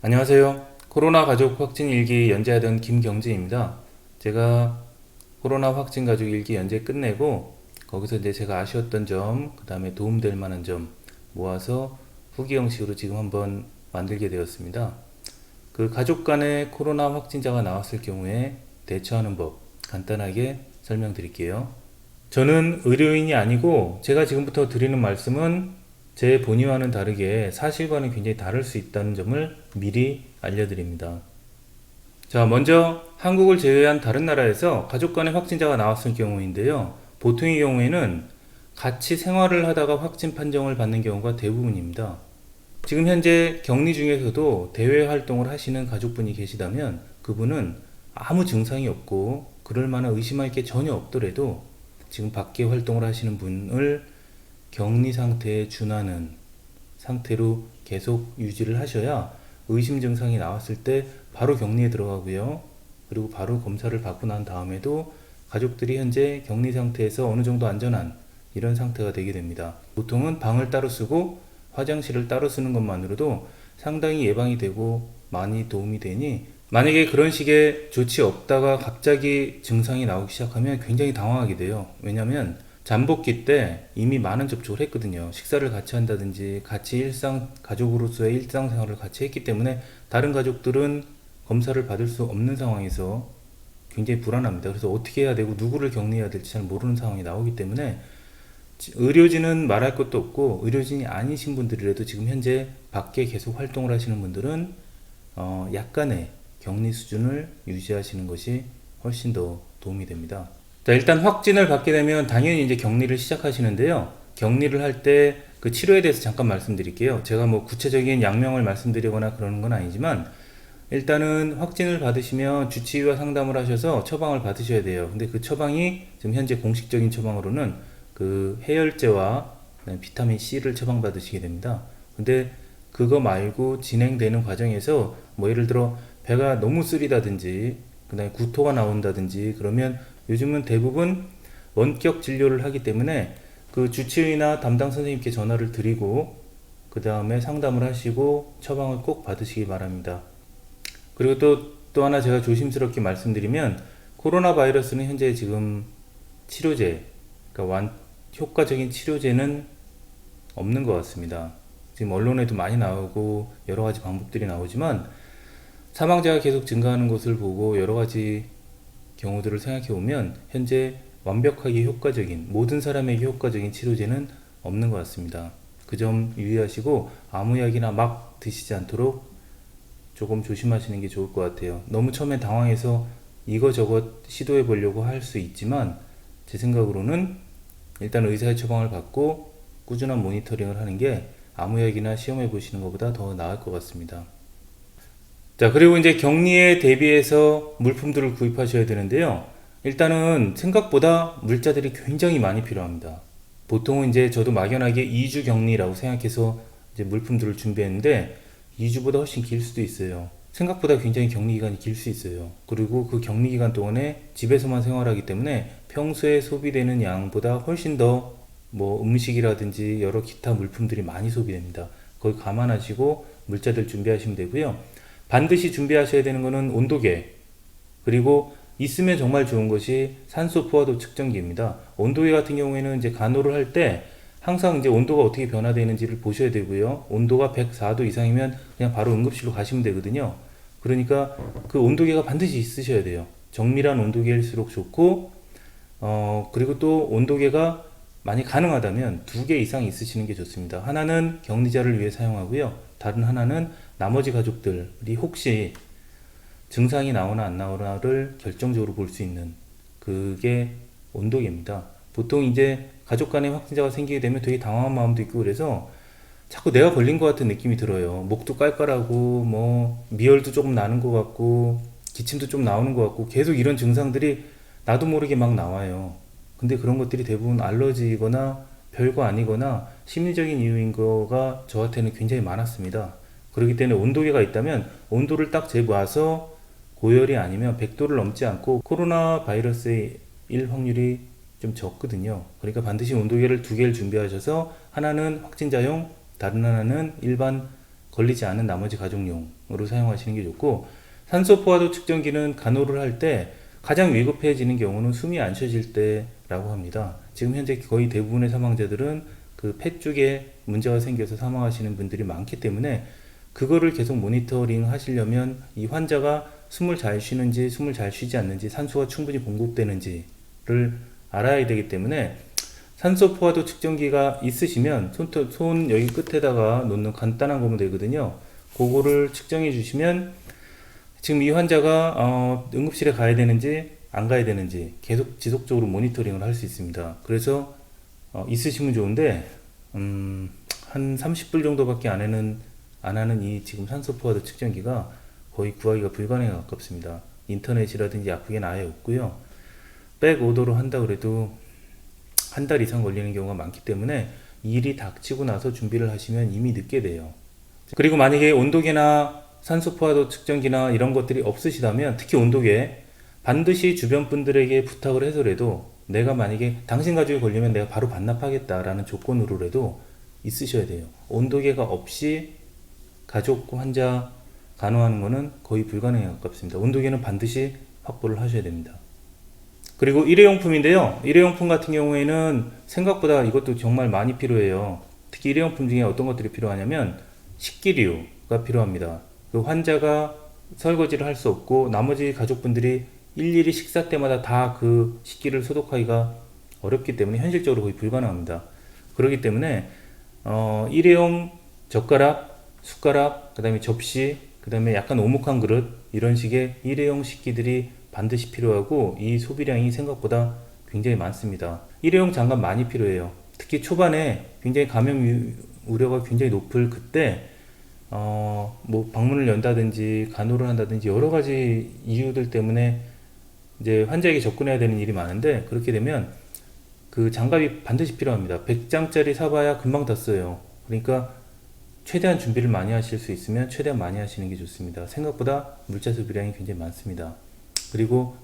안녕하세요. 코로나 가족 확진 일기 연재하던 김경진입니다. 제가 코로나 확진 가족 일기 연재 끝내고 거기서 이제 제가 아쉬웠던 점, 그 다음에 도움될 만한 점 모아서 후기 형식으로 지금 한번 만들게 되었습니다. 그 가족 간에 코로나 확진자가 나왔을 경우에 대처하는 법 간단하게 설명드릴게요. 저는 의료인이 아니고 제가 지금부터 드리는 말씀은 제 본의와는 다르게 사실과는 굉장히 다를 수 있다는 점을 미리 알려드립니다. 자, 먼저 한국을 제외한 다른 나라에서 가족 간의 확진자가 나왔을 경우인데요. 보통의 경우에는 같이 생활을 하다가 확진 판정을 받는 경우가 대부분입니다. 지금 현재 격리 중에서도 대외 활동을 하시는 가족분이 계시다면 그분은 아무 증상이 없고 그럴 만한 의심할 게 전혀 없더라도 지금 밖에 활동을 하시는 분을 격리 상태에 준하는 상태로 계속 유지를 하셔야 의심 증상이 나왔을 때 바로 격리에 들어가고요. 그리고 바로 검사를 받고 난 다음에도 가족들이 현재 격리 상태에서 어느 정도 안전한 이런 상태가 되게 됩니다. 보통은 방을 따로 쓰고 화장실을 따로 쓰는 것만으로도 상당히 예방이 되고 많이 도움이 되니 만약에 그런 식의 조치 없다가 갑자기 증상이 나오기 시작하면 굉장히 당황하게 돼요. 왜냐하면 잠복기 때 이미 많은 접촉을 했거든요. 식사를 같이 한다든지 같이 가족으로서의 일상생활을 같이 했기 때문에 다른 가족들은 검사를 받을 수 없는 상황에서 굉장히 불안합니다. 그래서 어떻게 해야 되고 누구를 격리해야 될지 잘 모르는 상황이 나오기 때문에 의료진은 말할 것도 없고 의료진이 아니신 분들이라도 지금 현재 밖에 계속 활동을 하시는 분들은 약간의 격리 수준을 유지하시는 것이 훨씬 더 도움이 됩니다. 자, 일단 확진을 받게 되면 당연히 이제 격리를 시작하시는데요. 격리를 할 때 그 치료에 대해서 잠깐 말씀드릴게요. 제가 뭐 구체적인 약명을 말씀드리거나 그러는 건 아니지만 일단은 확진을 받으시면 주치의와 상담을 하셔서 처방을 받으셔야 돼요. 근데 그 처방이 지금 현재 공식적인 처방으로는 그 해열제와 비타민 C를 처방받으시게 됩니다. 근데 그거 말고 진행되는 과정에서 뭐 예를 들어 배가 너무 쓰리다든지 그다음에 구토가 나온다든지 그러면 요즘은 대부분 원격 진료를 하기 때문에 그 주치의나 담당 선생님께 전화를 드리고 그 다음에 상담을 하시고 처방을 꼭 받으시기 바랍니다. 그리고 또 하나 제가 조심스럽게 말씀드리면 코로나 바이러스는 현재 지금 치료제, 그러니까 효과적인 치료제는 없는 것 같습니다. 지금 언론에도 많이 나오고 여러 가지 방법들이 나오지만 사망자가 계속 증가하는 것을 보고 여러 가지 경우들을 생각해 보면 현재 완벽하게 효과적인 모든 사람에게 효과적인 치료제는 없는 것 같습니다. 그 점 유의하시고 아무 약이나 막 드시지 않도록 조금 조심하시는 게 좋을 것 같아요. 너무 처음에 당황해서 이거저거 시도해 보려고 할 수 있지만 제 생각으로는 일단 의사의 처방을 받고 꾸준한 모니터링을 하는 게 아무 약이나 시험해 보시는 것보다 더 나을 것 같습니다. 자, 그리고 이제 격리에 대비해서 물품들을 구입하셔야 되는데요. 일단은 생각보다 물자들이 굉장히 많이 필요합니다. 보통은 이제 저도 막연하게 2주 격리라고 생각해서 이제 물품들을 준비했는데 2주보다 훨씬 길 수도 있어요. 생각보다 굉장히 격리 기간이 길 수 있어요. 그리고 그 격리 기간 동안에 집에서만 생활하기 때문에 평소에 소비되는 양보다 훨씬 더 뭐 음식이라든지 여러 기타 물품들이 많이 소비됩니다. 그걸 감안하시고 물자들 준비하시면 되고요. 반드시 준비하셔야 되는 것은 온도계, 그리고 있으면 정말 좋은 것이 산소 포화도 측정기입니다. 온도계 같은 경우에는 이제 간호를 할 때 항상 이제 온도가 어떻게 변화되는지를 보셔야 되고요. 온도가 104도 이상이면 그냥 바로 응급실로 가시면 되거든요. 그러니까 그 온도계가 반드시 있으셔야 돼요. 정밀한 온도계일수록 좋고, 그리고 또 온도계가 많이 가능하다면 2개 이상 있으시는 게 좋습니다. 하나는 격리자를 위해 사용하고요. 다른 하나는 나머지 가족들이 혹시 증상이 나오나 안 나오나를 결정적으로 볼 수 있는 그게 온도계입니다. 보통 이제 가족 간에 확진자가 생기게 되면 되게 당황한 마음도 있고 그래서 자꾸 내가 걸린 것 같은 느낌이 들어요. 목도 깔깔하고 뭐 미열도 조금 나는 것 같고 기침도 좀 나오는 것 같고 계속 이런 증상들이 나도 모르게 막 나와요. 근데 그런 것들이 대부분 알러지거나 별거 아니거나 심리적인 이유인 거가 저한테는 굉장히 많았습니다. 그렇기 때문에 온도계가 있다면 온도를 딱 재봐서 고열이 아니면 100도를 넘지 않고 코로나 바이러스의 일 확률이 좀 적거든요. 그러니까 반드시 온도계를 2개를 준비하셔서 하나는 확진자용, 다른 하나는 일반 걸리지 않은 나머지 가족용으로 사용하시는 게 좋고, 산소 포화도 측정기는 간호를 할 때 가장 위급해지는 경우는 숨이 안 쉬어질 때라고 합니다. 지금 현재 거의 대부분의 사망자들은 그 폐 쪽에 문제가 생겨서 사망하시는 분들이 많기 때문에 그거를 계속 모니터링 하시려면 이 환자가 숨을 잘 쉬는지 숨을 잘 쉬지 않는지 산소가 충분히 공급되는지를 알아야 되기 때문에 산소 포화도 측정기가 있으시면 손 여기 끝에다가 놓는 간단한 거면 되거든요. 그거를 측정해 주시면 지금 이 환자가 응급실에 가야 되는지 안 가야 되는지 계속 지속적으로 모니터링을 할 수 있습니다. 그래서 있으시면 좋은데 한 30불 정도밖에 안 하는 이 지금 산소 포화도 측정기가 거의 구하기가 불가능에 가깝습니다. 인터넷이라든지 약국에는 아예 없고요. 백 오더로 한다 그래도 한 달 이상 걸리는 경우가 많기 때문에 일이 닥치고 나서 준비를 하시면 이미 늦게 돼요. 그리고 만약에 온도계나 산소 포화도 측정기나 이런 것들이 없으시다면, 특히 온도계 반드시 주변 분들에게 부탁을 해서라도 내가 만약에 당신 가족이 걸리면 내가 바로 반납하겠다라는 조건으로라도 있으셔야 돼요. 온도계가 없이 가족 환자 간호하는 것은 거의 불가능에 가깝습니다. 온도계는 반드시 확보를 하셔야 됩니다. 그리고 일회용품인데요. 일회용품 같은 경우에는 생각보다 이것도 정말 많이 필요해요. 특히 일회용품 중에 어떤 것들이 필요하냐면 식기류가 필요합니다. 그 환자가 설거지를 할 수 없고 나머지 가족분들이 일일이 식사 때마다 다 그 식기를 소독하기가 어렵기 때문에 현실적으로 거의 불가능합니다. 그렇기 때문에 일회용 젓가락, 숟가락, 그 다음에 접시, 그 다음에 약간 오목한 그릇, 이런 식의 일회용 식기들이 반드시 필요하고 이 소비량이 생각보다 굉장히 많습니다. 일회용 장갑 많이 필요해요. 특히 초반에 굉장히 감염 우려가 굉장히 높을 그때 뭐 방문을 연다든지 간호를 한다든지 여러 가지 이유들 때문에 이제 환자에게 접근해야 되는 일이 많은데, 그렇게 되면 그 장갑이 반드시 필요합니다. 100장짜리 사봐야 금방 다 써요. 그러니까 최대한 준비를 많이 하실 수 있으면 최대한 많이 하시는 게 좋습니다. 생각보다 물자 소비량이 굉장히 많습니다. 그리고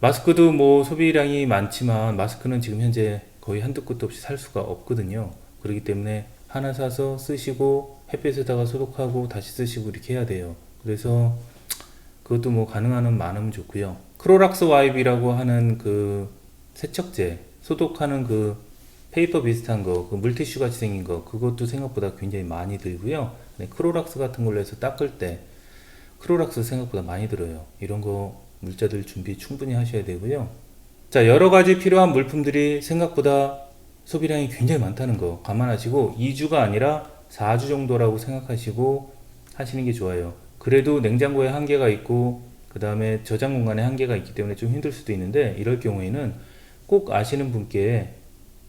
마스크도 뭐 소비량이 많지만 마스크는 지금 현재 거의 한두 끝도 없이 살 수가 없거든요. 그렇기 때문에 하나 사서 쓰시고 햇볕에다가 소독하고 다시 쓰시고 이렇게 해야 돼요. 그래서 그것도 뭐 가능한 많으면 좋고요. 크로락스 와이프라고 하는 그 세척제, 소독하는 그 페이퍼 비슷한 거, 그 물티슈 같이 생긴 거, 그것도 생각보다 굉장히 많이 들고요. 네, 크로락스 같은 걸로 해서 닦을 때 크로락스 생각보다 많이 들어요. 이런 거 물자들 준비 충분히 하셔야 되고요. 자, 여러 가지 필요한 물품들이 생각보다 소비량이 굉장히 많다는 거 감안하시고 2주가 아니라 4주 정도라고 생각하시고 하시는 게 좋아요. 그래도 냉장고에 한계가 있고 그 다음에 저장 공간에 한계가 있기 때문에 좀 힘들 수도 있는데, 이럴 경우에는 꼭 아시는 분께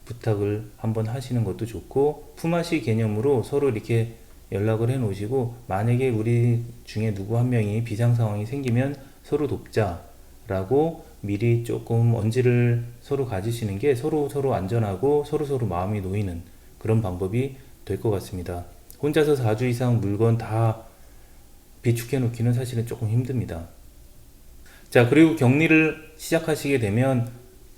부탁을 한번 하시는 것도 좋고, 품앗이 개념으로 서로 이렇게 연락을 해 놓으시고 만약에 우리 중에 누구 한 명이 비상 상황이 생기면 서로 돕자라고 미리 조금 언지를 서로 가지시는 게 서로 안전하고 서로 마음이 놓이는 그런 방법이 될 것 같습니다. 혼자서 4주 이상 물건 다 비축해 놓기는 사실은 조금 힘듭니다. 자, 그리고 격리를 시작하시게 되면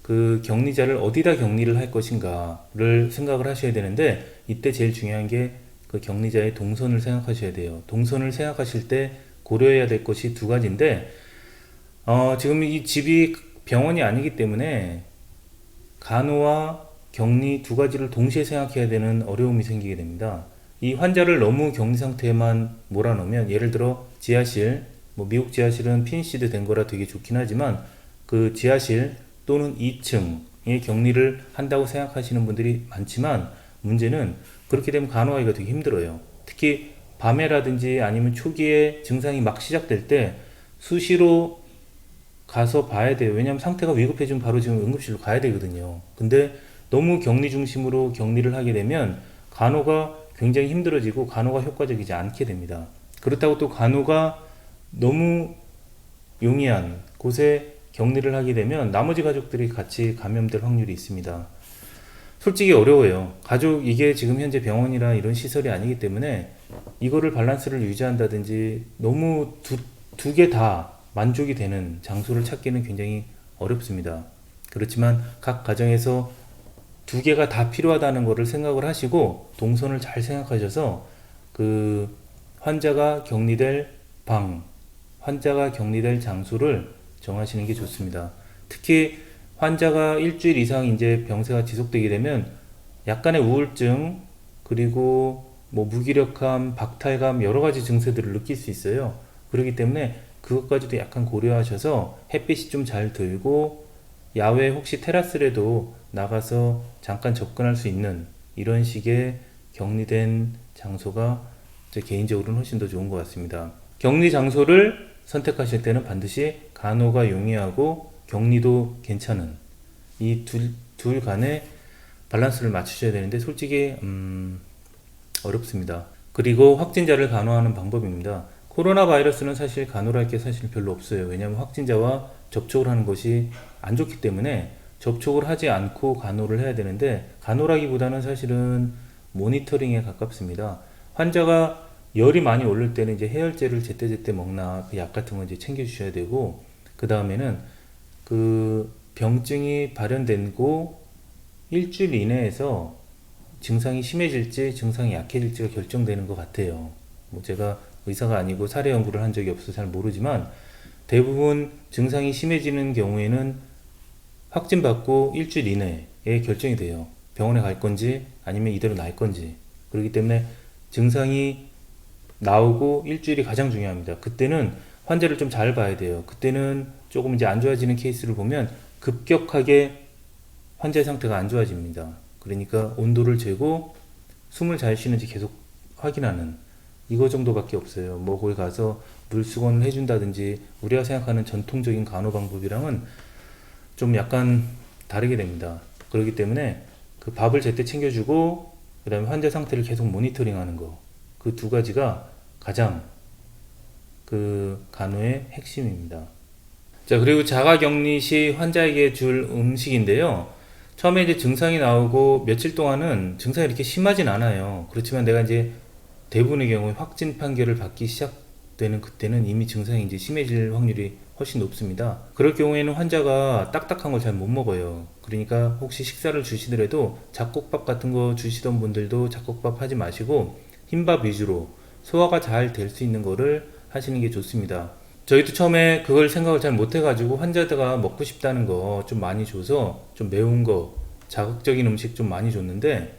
그 격리자를 어디다 격리를 할 것인가를 생각을 하셔야 되는데, 이때 제일 중요한 게 그 격리자의 동선을 생각하셔야 돼요. 동선을 생각하실 때 고려해야 될 것이 두 가지인데, 지금 이 집이 병원이 아니기 때문에 간호와 격리 두 가지를 동시에 생각해야 되는 어려움이 생기게 됩니다. 이 환자를 너무 격리 상태에만 몰아넣으면, 예를 들어 지하실, 뭐 미국 지하실은 핀시드 된 거라 되게 좋긴 하지만 그 지하실 또는 2층에 격리를 한다고 생각하시는 분들이 많지만, 문제는 그렇게 되면 간호하기가 되게 힘들어요. 특히 밤에라든지 아니면 초기에 증상이 막 시작될 때 수시로 가서 봐야 돼요. 왜냐하면 상태가 위급해지면 바로 지금 응급실로 가야 되거든요. 근데 너무 격리 중심으로 격리를 하게 되면 간호가 굉장히 힘들어지고 간호가 효과적이지 않게 됩니다. 그렇다고 또 간호가 너무 용이한 곳에 격리를 하게 되면 나머지 가족들이 같이 감염될 확률이 있습니다. 솔직히 어려워요. 가족, 이게 지금 현재 병원이나 이런 시설이 아니기 때문에 이거를 밸런스를 유지한다든지 너무 두 개 다 만족이 되는 장소를 찾기는 굉장히 어렵습니다. 그렇지만 각 가정에서 두 개가 다 필요하다는 것을 생각을 하시고 동선을 잘 생각하셔서 그 환자가 격리될 방, 환자가 격리될 장소를 정하시는 게 좋습니다. 특히 환자가 일주일 이상 이제 병세가 지속되게 되면 약간의 우울증, 그리고 뭐 무기력함, 박탈감 여러 가지 증세들을 느낄 수 있어요. 그렇기 때문에 그것까지도 약간 고려하셔서 햇빛이 좀 잘 들고 야외 혹시 테라스라도 나가서 잠깐 접근할 수 있는 이런 식의 격리된 장소가 제 개인적으로는 훨씬 더 좋은 것 같습니다. 격리 장소를 선택하실 때는 반드시 간호가 용이하고 격리도 괜찮은 이 둘 간의 밸런스를 맞추셔야 되는데 솔직히 어렵습니다. 그리고 확진자를 간호하는 방법입니다. 코로나 바이러스는 사실 간호를 할 게 사실 별로 없어요. 왜냐하면 확진자와 접촉을 하는 것이 안 좋기 때문에 접촉을 하지 않고 간호를 해야 되는데 간호라기보다는 사실은 모니터링에 가깝습니다. 환자가 열이 많이 오를 때는 이제 해열제를 제때제때 먹나 그 약 같은 거 이제 챙겨 주셔야 되고, 그 다음에는 그 병증이 발현되고 일주일 이내에서 증상이 심해질지 증상이 약해질지가 결정되는 것 같아요. 뭐 제가 의사가 아니고 사례 연구를 한 적이 없어서 잘 모르지만 대부분 증상이 심해지는 경우에는 확진받고 일주일 이내에 결정이 돼요. 병원에 갈 건지 아니면 이대로 날 건지. 그렇기 때문에 증상이 나오고 일주일이 가장 중요합니다. 그때는 환자를 좀 잘 봐야 돼요. 그때는 조금 이제 안 좋아지는 케이스를 보면 급격하게 환자의 상태가 안 좋아집니다. 그러니까 온도를 재고 숨을 잘 쉬는지 계속 확인하는 이거 정도밖에 없어요. 뭐 거기 가서 물수건을 해준다든지 우리가 생각하는 전통적인 간호 방법이랑은 좀 약간 다르게 됩니다. 그렇기 때문에 그 밥을 제때 챙겨주고 그 다음에 환자 상태를 계속 모니터링하는 거, 그 두 가지가 가장 그 간호의 핵심입니다. 자, 그리고 자가격리 시 환자에게 줄 음식인데요. 처음에 이제 증상이 나오고 며칠 동안은 증상이 이렇게 심하진 않아요. 그렇지만 내가 이제 대부분의 경우에 확진 판결을 받기 시작되는 그때는 이미 증상이 이제 심해질 확률이 훨씬 높습니다. 그럴 경우에는 환자가 딱딱한 걸 잘 못 먹어요. 그러니까 혹시 식사를 주시더라도 잡곡밥 같은 거 주시던 분들도 잡곡밥 하지 마시고 흰밥 위주로 소화가 잘 될 수 있는 거를 하시는 게 좋습니다. 저희도 처음에 그걸 생각을 잘 못해가지고 환자가 먹고 싶다는 거 좀 많이 줘서 좀 매운 거, 자극적인 음식 좀 많이 줬는데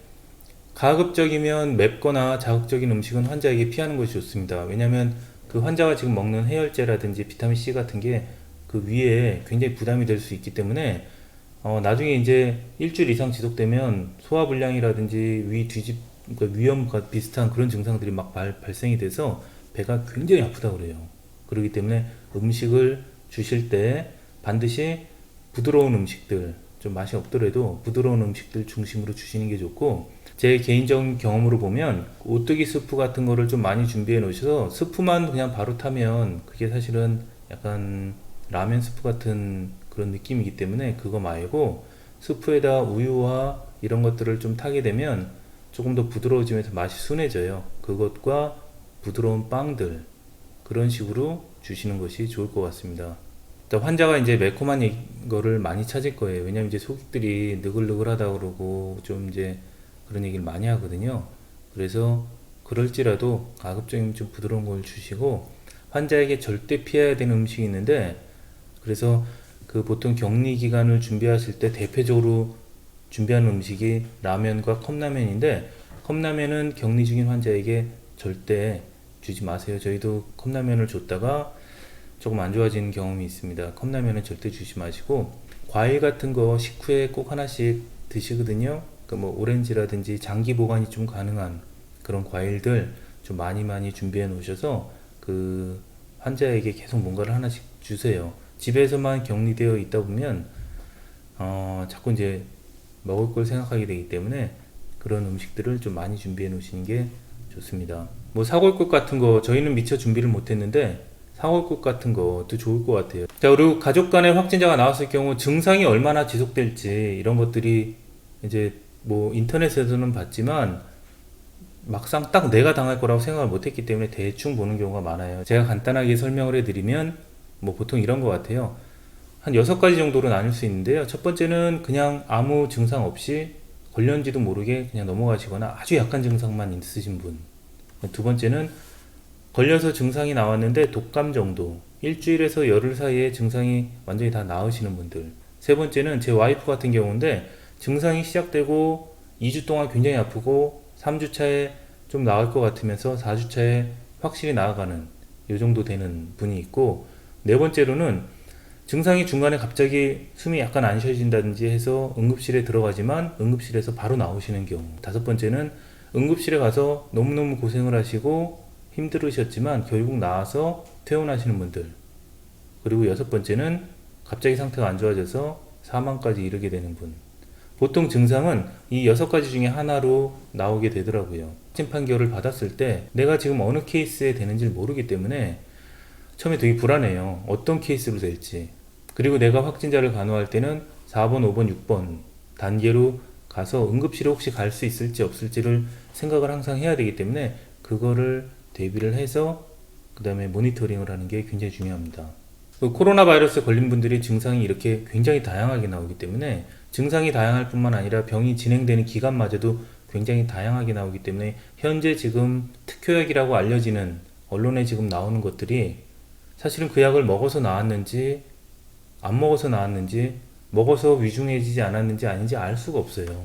가급적이면 맵거나 자극적인 음식은 환자에게 피하는 것이 좋습니다. 왜냐하면 그 환자가 지금 먹는 해열제라든지 비타민C 같은 게 그 위에 굉장히 부담이 될 수 있기 때문에 나중에 이제 일주일 이상 지속되면 소화불량이라든지 그러니까 위염과 비슷한 그런 증상들이 막 발생이 돼서 배가 굉장히 아프다고 그래요. 그렇기 때문에 음식을 주실 때 반드시 부드러운 음식들, 좀 맛이 없더라도 부드러운 음식들 중심으로 주시는 게 좋고, 제 개인적인 경험으로 보면 오뚜기 스프 같은 거를 좀 많이 준비해 놓으셔서 스프만 그냥 바로 타면 그게 사실은 약간 라면 스프 같은 그런 느낌이기 때문에 그거 말고 스프에다 우유와 이런 것들을 좀 타게 되면 조금 더 부드러워지면서 맛이 순해져요. 그것과 부드러운 빵들, 그런 식으로 주시는 것이 좋을 것 같습니다. 환자가 이제 매콤한 거를 많이 찾을 거예요. 왜냐면 이제 소객들이 느글느글하다 그러고 좀 이제 그런 얘기를 많이 하거든요. 그래서 그럴지라도 가급적이면 좀 부드러운 걸 주시고, 환자에게 절대 피해야 되는 음식이 있는데, 그래서 그 보통 격리 기간을 준비하실 때 대표적으로 준비하는 음식이 라면과 컵라면인데, 컵라면은 격리 중인 환자에게 절대 주지 마세요. 저희도 컵라면을 줬다가 조금 안 좋아지는 경험이 있습니다. 컵라면은 절대 주지 마시고, 과일 같은 거 식후에 꼭 하나씩 드시거든요. 뭐 오렌지라든지 장기 보관이 좀 가능한 그런 과일들 좀 많이 준비해 놓으셔서 그 환자에게 계속 뭔가를 하나씩 주세요. 집에서만 격리되어 있다 보면 자꾸 이제 먹을 걸 생각하게 되기 때문에 그런 음식들을 좀 많이 준비해 놓으시는 게 좋습니다. 뭐 사골국 같은 거 저희는 미처 준비를 못 했는데 사골국 같은 것도 좋을 것 같아요. 자, 그리고 가족 간에 확진자가 나왔을 경우 증상이 얼마나 지속될지 이런 것들이 이제 뭐 인터넷에서는 봤지만 막상 딱 내가 당할 거라고 생각을 못 했기 때문에 대충 보는 경우가 많아요. 제가 간단하게 설명을 해드리면 뭐 보통 이런 것 같아요. 한 6가지 정도로 나눌 수 있는데요. 첫 번째는 그냥 아무 증상 없이 걸렸는지도 모르게 그냥 넘어가시거나 아주 약한 증상만 있으신 분. 두 번째는 걸려서 증상이 나왔는데 독감 정도, 일주일에서 열흘 사이에 증상이 완전히 다 나으시는 분들. 세 번째는 제 와이프 같은 경우인데 증상이 시작되고 2주 동안 굉장히 아프고 3주 차에 좀 나을 것 같으면서 4주 차에 확실히 나아가는 이 정도 되는 분이 있고, 네 번째로는 증상이 중간에 갑자기 숨이 약간 안 쉬어진다든지 해서 응급실에 들어가지만 응급실에서 바로 나오시는 경우. 다섯 번째는 응급실에 가서 너무너무 고생을 하시고 힘들으셨지만 결국 나와서 퇴원하시는 분들. 그리고 여섯 번째는 갑자기 상태가 안 좋아져서 사망까지 이르게 되는 분. 보통 증상은 이 여섯 가지 중에 하나로 나오게 되더라고요. 확진 판결을 받았을 때 내가 지금 어느 케이스에 되는지 모르기 때문에 처음에 되게 불안해요. 어떤 케이스로 될지. 그리고 내가 확진자를 간호할 때는 4번, 5번, 6번 단계로 가서 응급실에 혹시 갈 수 있을지 없을지를 생각을 항상 해야 되기 때문에 그거를 대비를 해서 그 다음에 모니터링을 하는 게 굉장히 중요합니다. 코로나 바이러스에 걸린 분들이 증상이 이렇게 굉장히 다양하게 나오기 때문에 증상이 다양할 뿐만 아니라 병이 진행되는 기간마저도 굉장히 다양하게 나오기 때문에 현재 지금 특효약이라고 알려지는 언론에 지금 나오는 것들이 사실은 그 약을 먹어서 나았는지 안 먹어서 나았는지 먹어서 위중해지지 않았는지 아닌지 알 수가 없어요.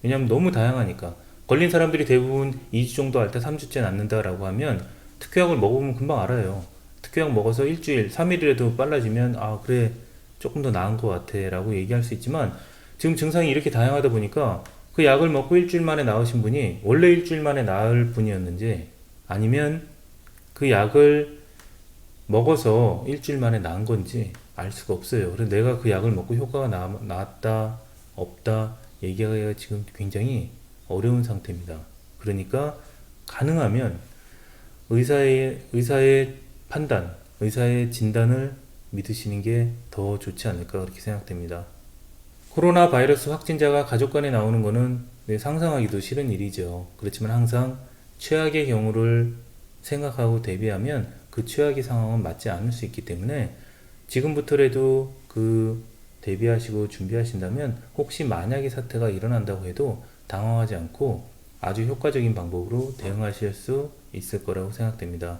왜냐하면 너무 다양하니까. 걸린 사람들이 대부분 2주 정도 앓다 3주째 낫는다라고 하면 특효약을 먹어보면 금방 알아요. 특효약 먹어서 일주일, 3일이라도 빨라지면 아 그래 조금 더 나은 것 같아 라고 얘기할 수 있지만, 지금 증상이 이렇게 다양하다 보니까 그 약을 먹고 일주일 만에 나으신 분이 원래 일주일 만에 나을 분이었는지 아니면 그 약을 먹어서 일주일 만에 나은 건지 알 수가 없어요. 그래서 내가 그 약을 먹고 효과가 나왔다 없다 얘기하기가 지금 굉장히 어려운 상태입니다. 그러니까 가능하면 의사의 판단, 의사의 진단을 믿으시는 게 더 좋지 않을까 그렇게 생각됩니다. 코로나 바이러스 확진자가 가족 간에 나오는 거는 상상하기도 싫은 일이죠. 그렇지만 항상 최악의 경우를 생각하고 대비하면 그 최악의 상황은 맞지 않을 수 있기 때문에 지금부터라도 그 대비하시고 준비하신다면 혹시 만약에 사태가 일어난다고 해도 당황하지 않고 아주 효과적인 방법으로 대응하실 수 있을 거라고 생각됩니다.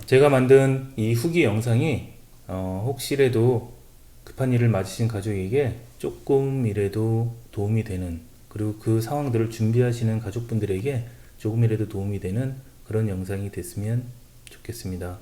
제가 만든 이 후기 영상이 혹시라도 급한 일을 맞으신 가족에게 조금이라도 도움이 되는, 그리고 그 상황들을 준비하시는 가족분들에게 조금이라도 도움이 되는 그런 영상이 됐으면 좋겠습니다.